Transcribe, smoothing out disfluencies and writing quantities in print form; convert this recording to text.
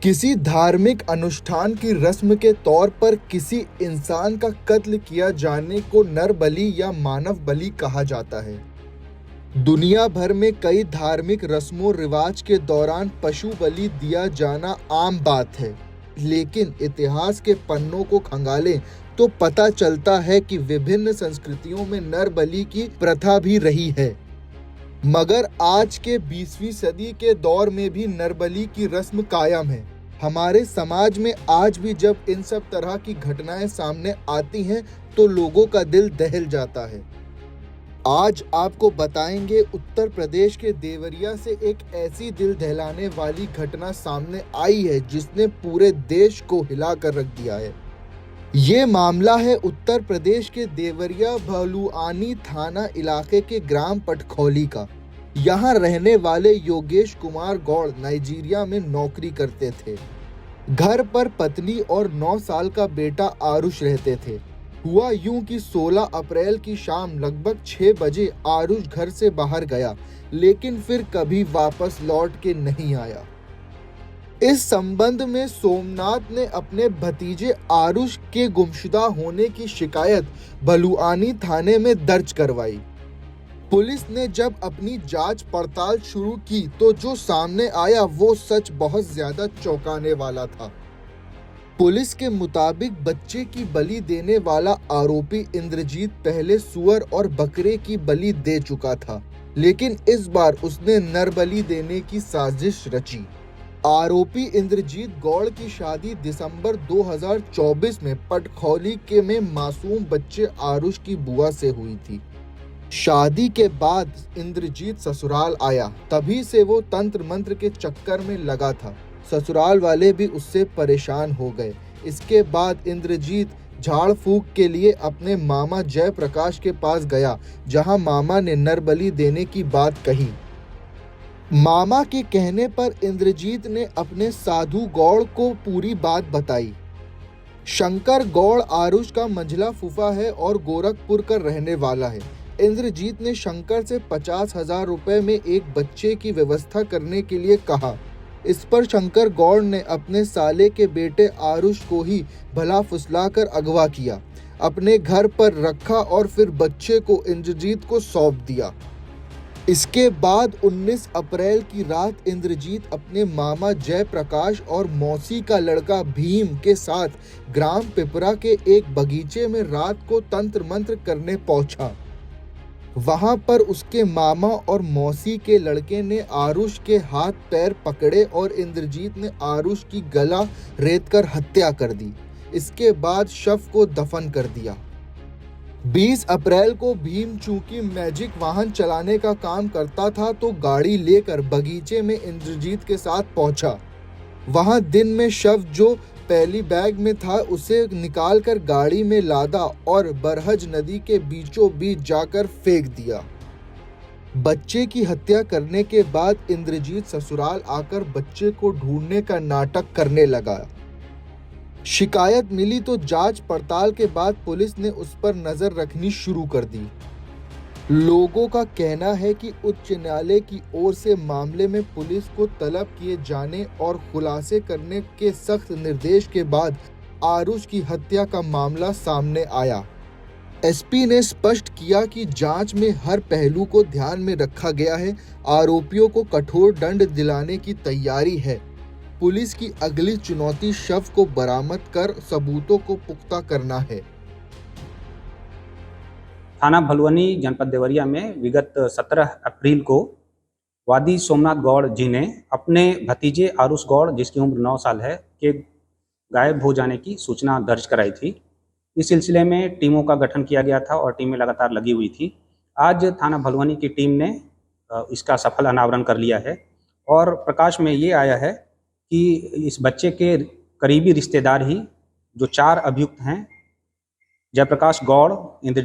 किसी धार्मिक अनुष्ठान की रस्म के तौर पर किसी इंसान का कत्ल किया जाने को नर बलि या मानव बलि कहा जाता है। दुनिया भर में कई धार्मिक रस्मों रिवाज के दौरान पशु बलि दिया जाना आम बात है, लेकिन इतिहास के पन्नों को खंगालें तो पता चलता है कि विभिन्न संस्कृतियों में नर बलि की प्रथा भी रही है। मगर आज के 20वीं सदी के दौर में भी नरबली की रस्म कायम है। हमारे समाज में आज भी जब इन सब तरह की घटनाएं सामने आती हैं तो लोगों का दिल दहल जाता है। आज आपको बताएंगे उत्तर प्रदेश के देवरिया से एक ऐसी दिल दहलाने वाली घटना सामने आई है जिसने पूरे देश को हिला कर रख दिया है। ये मामला है उत्तर प्रदेश के देवरिया भलुआनी थाना इलाके के ग्राम पटखौली का। यहाँ रहने वाले योगेश कुमार गौड़ नाइजीरिया में नौकरी करते थे। घर पर पत्नी और 9 साल का बेटा आरुष रहते थे। हुआ यूं कि 16 अप्रैल की शाम लगभग 6 बजे आरुष घर से बाहर गया, लेकिन फिर कभी वापस लौट के नहीं आया। इस संबंध में सोमनाथ ने अपने भतीजे आरुष के गुमशुदा होने की शिकायत भलुआनी थाने में दर्ज करवाई। पुलिस ने जब अपनी जांच पड़ताल शुरू की तो जो सामने आया वो सच बहुत ज्यादा चौंकाने वाला था। पुलिस के मुताबिक बच्चे की बलि देने वाला आरोपी इंद्रजीत पहले सुअर और बकरे की बलि दे चुका था, लेकिन इस बार उसने नरबलि देने की साजिश रची। आरोपी इंद्रजीत गौड़ की शादी दिसंबर 2024 में पटखौली के में मासूम बच्चे आरुष की बुआ से हुई थी। शादी के बाद इंद्रजीत ससुराल आया, तभी से वो तंत्र मंत्र के चक्कर में लगा था। ससुराल वाले भी उससे परेशान हो गए। इसके बाद इंद्रजीत झाड़ फूक के लिए अपने मामा जयप्रकाश के पास गया, जहां मामा ने नरबलि देने की बात कही। मामा के कहने पर इंद्रजीत ने अपने साधु गौड़ को पूरी बात बताई। शंकर गौड़ आरुष का मंझला फूफा है और गोरखपुर का रहने वाला है। इंद्रजीत ने शंकर से 50,000 रुपए में एक बच्चे की व्यवस्था करने के लिए कहा। इस पर शंकर गौड़ ने अपने साले के बेटे आरुष को ही भला फुसलाकर अगवा किया, अपने घर पर रखा और फिर बच्चे को इंद्रजीत को सौंप दिया। इसके बाद 19 अप्रैल की रात इंद्रजीत अपने मामा जयप्रकाश और मौसी का लड़का भीम के साथ ग्राम पिपरा के एक बगीचे में रात को तंत्र मंत्र करने पहुंचा। वहां पर उसके मामा और मौसी के लड़के ने आरुष के हाथ पैर पकड़े और इंद्रजीत ने आरुष की गला रेतकर हत्या कर दी। इसके बाद शव को दफन कर दिया। 20 अप्रैल को भीम चूंकि मैजिक वाहन चलाने का काम करता था तो गाड़ी लेकर बगीचे में इंद्रजीत के साथ पहुंचा। वहां दिन में शव जो पहली बैग में था उसे निकालकर गाड़ी में लादा और बरहज नदी के बीचों बीच जाकर फेंक दिया। बच्चे की हत्या करने के बाद इंद्रजीत ससुराल आकर बच्चे को ढूंढने का नाटक करने लगा। शिकायत मिली तो जांच पड़ताल के बाद पुलिस ने उस पर नजर रखनी शुरू कर दी। लोगों का कहना है कि उच्च न्यायालय की ओर से मामले में पुलिस को तलब किए जाने और खुलासे करने के सख्त निर्देश के बाद आरुष की हत्या का मामला सामने आया। एसपी ने स्पष्ट किया कि जांच में हर पहलू को ध्यान में रखा गया है। आरोपियों को कठोर दंड दिलाने की तैयारी है। पुलिस की अगली चुनौती शव को बरामद कर सबूतों को पुख्ता करना है। थाना भलुआनी जनपद देवरिया में विगत 17 अप्रैल को वादी सोमनाथ गौड़ जी ने अपने भतीजे आरुष गौड़, जिसकी उम्र 9 साल है, के गायब हो जाने की सूचना दर्ज कराई थी। इस सिलसिले में टीमों का गठन किया गया था और टीमें लगातार लगी हुई थी। आज थाना भलुआनी की टीम ने इसका सफल अनावरण कर लिया है और प्रकाश में ये आया है कि इस बच्चे के करीबी रिश्तेदार ही जो 4 अभियुक्त हैं, जयप्रकाश गौड़, इंद्र